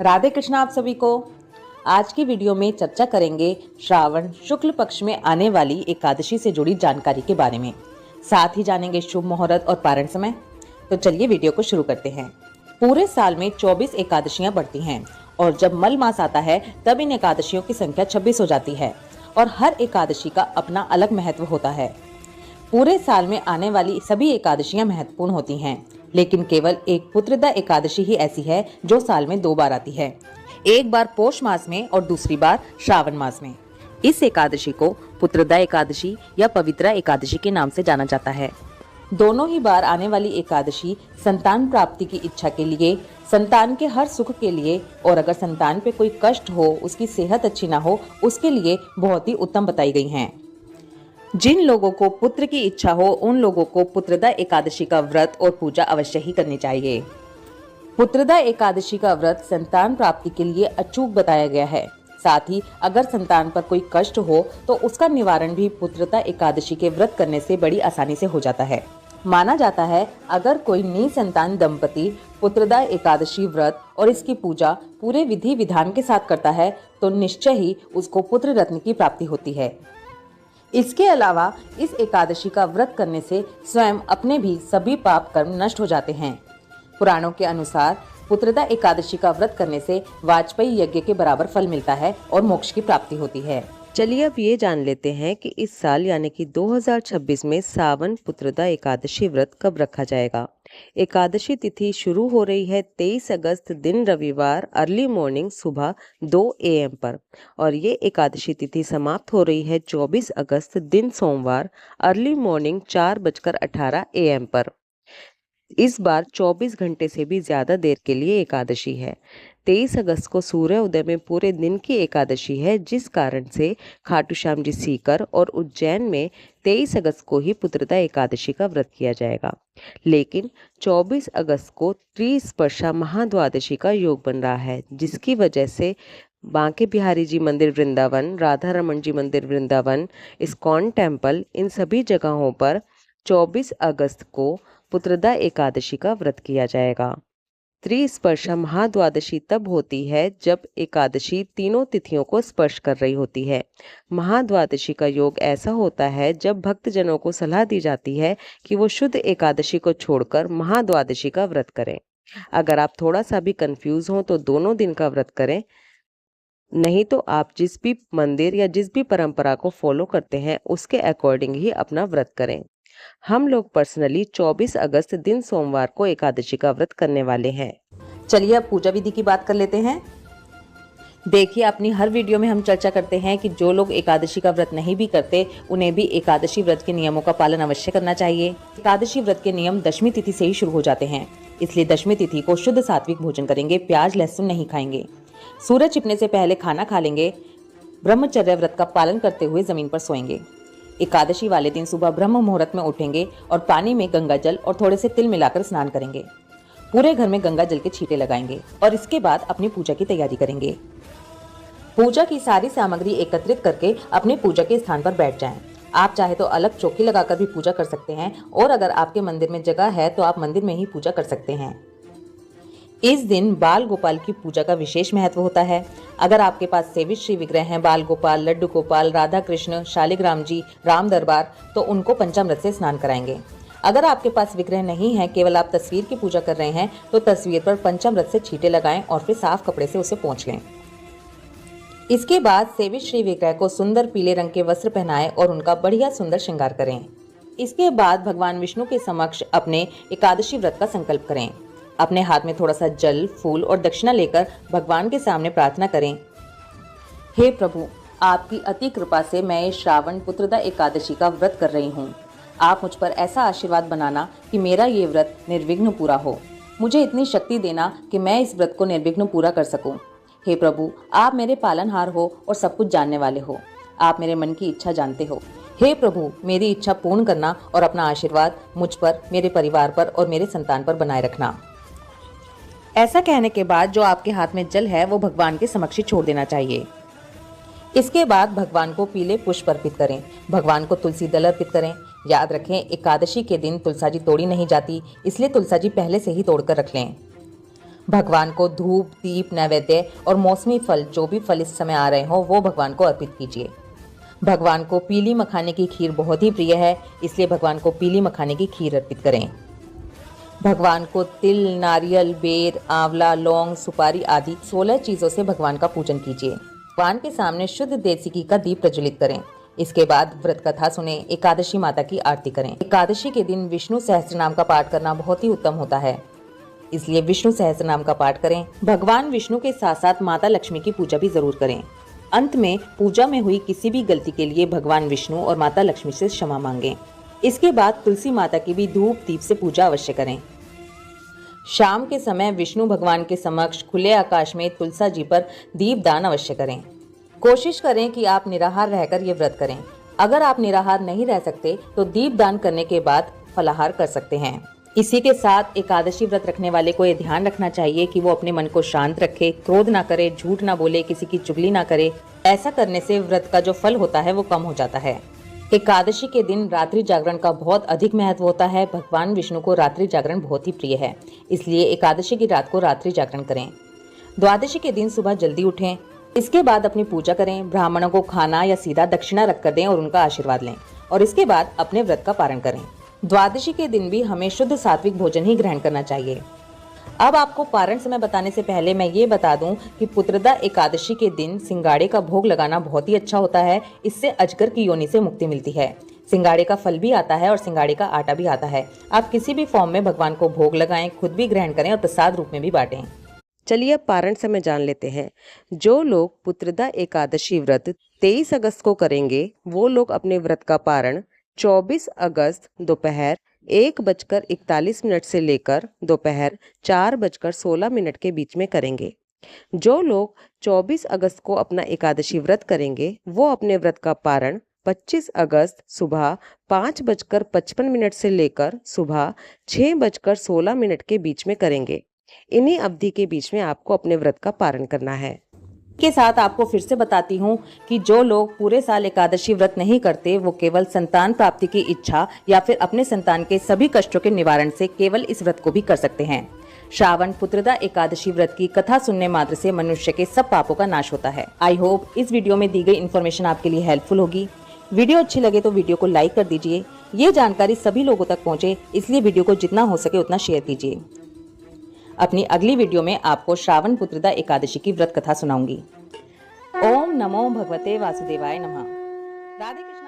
राधे कृष्ण आप सभी को। आज की वीडियो में चर्चा करेंगे श्रावण शुक्ल पक्ष में आने वाली एकादशी से जुड़ी जानकारी के बारे में। साथ ही जानेंगे शुभ मुहूर्त और पारण समय। तो चलिए वीडियो को शुरू करते हैं। पूरे साल में 24 एकादशियां पड़ती हैं और जब मल मास आता है तब इन एकादशियों की संख्या 26 हो जाती है और हर एकादशी का अपना अलग महत्व होता है। पूरे साल में आने वाली सभी एकादशियां महत्वपूर्ण होती हैं, लेकिन केवल एक पुत्रदा एकादशी ही ऐसी है जो साल में 2 बार आती है, एक बार पौष मास में और दूसरी बार श्रावण मास में। इस एकादशी को पुत्रदा एकादशी या पवित्रा एकादशी के नाम से जाना जाता है। दोनों ही बार आने वाली एकादशी संतान प्राप्ति की इच्छा के लिए, संतान के हर सुख के लिए और अगर संतान पे कोई कष्ट हो, उसकी सेहत अच्छी ना हो, उसके लिए बहुत ही उत्तम बताई गई हैं। जिन लोगों को पुत्र की इच्छा हो उन लोगों को पुत्रदा एकादशी का व्रत और पूजा अवश्य ही करनी चाहिए। पुत्रदा एकादशी का व्रत संतान प्राप्ति के लिए अचूक बताया गया है। साथ ही अगर संतान पर कोई कष्ट हो तो उसका निवारण भी पुत्रदा एकादशी के व्रत करने से बड़ी आसानी से हो जाता है। माना जाता है अगर कोई निसंतान दंपति पुत्रदा एकादशी व्रत और इसकी पूजा पूरे विधि विधान के साथ करता है तो निश्चय ही उसको पुत्र रत्न की प्राप्ति होती है। इसके अलावा इस एकादशी का व्रत करने से स्वयं अपने भी सभी पाप कर्म नष्ट हो जाते हैं। पुराणों के अनुसार पुत्रदा एकादशी का व्रत करने से वाजपेयी यज्ञ के बराबर फल मिलता है और मोक्ष की प्राप्ति होती है। चलिए अब ये जान लेते हैं कि इस साल यानी कि 2026 में सावन पुत्रदा एकादशी व्रत कब रखा जाएगा। एकादशी तिथि शुरू हो रही है 23 अगस्त दिन रविवार अर्ली मॉर्निंग सुबह 2 AM पर और ये एकादशी तिथि समाप्त हो रही है 24 अगस्त दिन सोमवार अर्ली मॉर्निंग 4:18 AM पर। इस बार 24 घंटे से भी ज्यादा देर के लिए एकादशी है। 23 अगस्त को सूर्य उदय में पूरे दिन की एकादशी है, जिस कारण से खाटू श्याम जी सीकर और उज्जैन में 23 अगस्त को ही पुत्रदा एकादशी का व्रत किया जाएगा। लेकिन 24 अगस्त को त्रिस्पर्शा महाद्वादशी का योग बन रहा है, जिसकी वजह से बांके बिहारी जी मंदिर वृंदावन, राधा रमन जी मंदिर वृंदावन, इस्कॉन टेम्पल, इन सभी जगहों पर 24 अगस्त को पुत्रदा एकादशी का व्रत किया जाएगा। त्रिस्पर्शा महाद्वादशी तब होती है जब एकादशी तीनों तिथियों को स्पर्श कर रही होती है। महाद्वादशी का योग ऐसा होता है जब भक्तजनों को सलाह दी जाती है कि वो शुद्ध एकादशी को छोड़कर महाद्वादशी का व्रत करें। अगर आप थोड़ा सा भी कंफ्यूज हो तो दोनों दिन का व्रत करें, नहीं तो आप जिस भी मंदिर या जिस भी परंपरा को फॉलो करते हैं उसके अकॉर्डिंग ही अपना व्रत करें। हम लोग पर्सनली 24 अगस्त दिन सोमवार को एकादशी का व्रत करने वाले हैं। चलिए अब पूजा विधि की बात कर लेते हैं। देखिए, अपनी हर वीडियो में हम चर्चा करते हैं कि जो लोग एकादशी का व्रत नहीं भी करते उन्हें भी एकादशी व्रत के नियमों का पालन अवश्य करना चाहिए। एकादशी व्रत के नियम दशमी तिथि से ही शुरू हो जाते हैं, इसलिए दशमी तिथि को शुद्ध सात्विक भोजन करेंगे, प्याज लहसुन नहीं खाएंगे, सूरज छिपने से पहले खाना खा लेंगे, ब्रह्मचर्य व्रत का पालन करते हुए जमीन पर सोएंगे। एकादशी वाले दिन सुबह ब्रह्म मुहूर्त में उठेंगे और पानी में गंगा जल और थोड़े से तिल मिलाकर स्नान करेंगे। पूरे घर में गंगा जल के छींटे लगाएंगे और इसके बाद अपनी पूजा की तैयारी करेंगे। पूजा की सारी सामग्री एकत्रित करके अपने पूजा के स्थान पर बैठ जाएं। आप चाहे तो अलग चौकी लगाकर भी पूजा कर सकते हैं और अगर आपके मंदिर में जगह है तो आप मंदिर में ही पूजा कर सकते हैं। इस दिन बाल गोपाल की पूजा का विशेष महत्व होता है। अगर आपके पास सेवित श्री विग्रह हैं, बाल गोपाल, लड्डू गोपाल, राधा कृष्ण, शालिग्राम जी, राम दरबार, तो उनको पंचामृत से स्नान कराएंगे। अगर आपके पास विग्रह नहीं है, केवल आप तस्वीर की पूजा कर रहे हैं, तो तस्वीर पर पंचामृत से छींटे लगाएं और फिर साफ कपड़े से उसे पोंछ लें। इसके बाद सेवित श्री विग्रह को सुंदर पीले रंग के वस्त्र पहनाएं और उनका बढ़िया सुंदर श्रृंगार करें। इसके बाद भगवान विष्णु के समक्ष अपने एकादशी व्रत का संकल्प करें। अपने हाथ में थोड़ा सा जल, फूल और दक्षिणा लेकर भगवान के सामने प्रार्थना करें, हे प्रभु, आपकी अति कृपा से मैं ये श्रावण पुत्रदा एकादशी का व्रत कर रही हूँ। आप मुझ पर ऐसा आशीर्वाद बनाना कि मेरा ये व्रत निर्विघ्न पूरा हो। मुझे इतनी शक्ति देना कि मैं इस व्रत को निर्विघ्न पूरा कर सकूं। हे प्रभु, आप मेरे पालनहार हो और सब कुछ जानने वाले हो। आप मेरे मन की इच्छा जानते हो। हे प्रभु, मेरी इच्छा पूर्ण करना और अपना आशीर्वाद मुझ पर, मेरे परिवार पर और मेरे संतान पर बनाए रखना। ऐसा कहने के बाद जो आपके हाथ में जल है वो भगवान के समक्ष छोड़ देना चाहिए। इसके बाद भगवान को पीले पुष्प अर्पित करें। भगवान को तुलसी दल अर्पित करें। याद रखें, एकादशी के दिन तुलसा जी तोड़ी नहीं जाती, इसलिए तुलसा जी पहले से ही तोड़कर रख लें। भगवान को धूप, दीप, नैवेद्य और मौसमी फल, जो भी फल इस समय आ रहे हो, वो भगवान को अर्पित कीजिए। भगवान को पीली मखाने की खीर बहुत ही प्रिय है, इसलिए भगवान को पीली मखाने की खीर अर्पित करें। भगवान को तिल, नारियल, बेर, आंवला, लौंग, सुपारी आदि 16 चीजों से भगवान का पूजन कीजिए। भगवान के सामने शुद्ध देसी घी का दीप प्रज्वलित करें। इसके बाद व्रत कथा सुने, एकादशी माता की आरती करें। एकादशी के दिन विष्णु सहस्त्र नाम का पाठ करना बहुत ही उत्तम होता है, इसलिए विष्णु सहस्त्र नाम का पाठ करें। भगवान विष्णु के साथ साथ माता लक्ष्मी की पूजा भी जरूर करें। अंत में पूजा में हुई किसी भी गलती के लिए भगवान विष्णु और माता लक्ष्मी से क्षमा मांगें। इसके बाद तुलसी माता की भी धूप दीप से पूजा अवश्य करें। शाम के समय विष्णु भगवान के समक्ष खुले आकाश में तुलसा जी पर दीप दान अवश्य करें। कोशिश करें कि आप निराहार रहकर ये व्रत करें। अगर आप निराहार नहीं रह सकते तो दीप दान करने के बाद फलाहार कर सकते हैं। इसी के साथ एकादशी व्रत रखने वाले को ये ध्यान रखना चाहिए कि वो अपने मन को शांत रखे, क्रोध ना करे, झूठ ना बोले, किसी की चुगली ना करे। ऐसा करने से व्रत का जो फल होता है वो कम हो जाता है। एकादशी के दिन रात्रि जागरण का बहुत अधिक महत्व होता है। भगवान विष्णु को रात्रि जागरण बहुत ही प्रिय है, इसलिए एकादशी की रात को रात्रि जागरण करें। द्वादशी के दिन सुबह जल्दी उठें। इसके बाद अपनी पूजा करें। ब्राह्मणों को खाना या सीधा दक्षिणा रखकर दें और उनका आशीर्वाद लें, और इसके बाद अपने व्रत का पारण करें। द्वादशी के दिन भी हमें शुद्ध सात्विक भोजन ही ग्रहण करना चाहिए। अब आपको पारण समय बताने से पहले मैं ये बता दूं कि पुत्रदा एकादशी के दिन सिंगाड़े का भोग लगाना बहुत ही अच्छा होता है। इससे अजगर की योनि से मुक्ति मिलती है। सिंगाड़े का फल भी आता है और सिंगाड़े का आटा भी आता है। आप किसी भी फॉर्म में भगवान को भोग लगाएं, खुद भी ग्रहण करें और प्रसाद रूप में भी बांटें। चलिए अब पारण समय जान लेते हैं। जो लोग पुत्रदा एकादशी व्रत 23 अगस्त को करेंगे, वो लोग अपने व्रत का पारण 24 अगस्त दोपहर 1:41 से लेकर दोपहर 4:16 के बीच में करेंगे। जो लोग 24 अगस्त को अपना एकादशी व्रत करेंगे, वो अपने व्रत का पारण 25 अगस्त सुबह 5:55 से लेकर सुबह 6:16 के बीच में करेंगे। इन्हीं अवधि के बीच में आपको अपने व्रत का पारण करना है। के साथ आपको फिर से बताती हूँ कि जो लोग पूरे साल एकादशी व्रत नहीं करते, वो केवल संतान प्राप्ति की इच्छा या फिर अपने संतान के सभी कष्टों के निवारण से केवल इस व्रत को भी कर सकते हैं। श्रावण पुत्रदा एकादशी व्रत की कथा सुनने मात्र से मनुष्य के सब पापों का नाश होता है। आई होप इस वीडियो में दी गई इन्फॉर्मेशन आपके लिए हेल्पफुल होगी। वीडियो अच्छी लगे तो वीडियो को लाइक कर दीजिए। ये जानकारी सभी लोगों तक पहुँचे, इसलिए वीडियो को जितना हो सके उतना शेयर कीजिए। अपनी अगली वीडियो में आपको श्रावण पुत्रदा एकादशी की व्रत कथा सुनाऊंगी। ओम नमो भगवते वासुदेवाय नमः। राधे कृष्ण।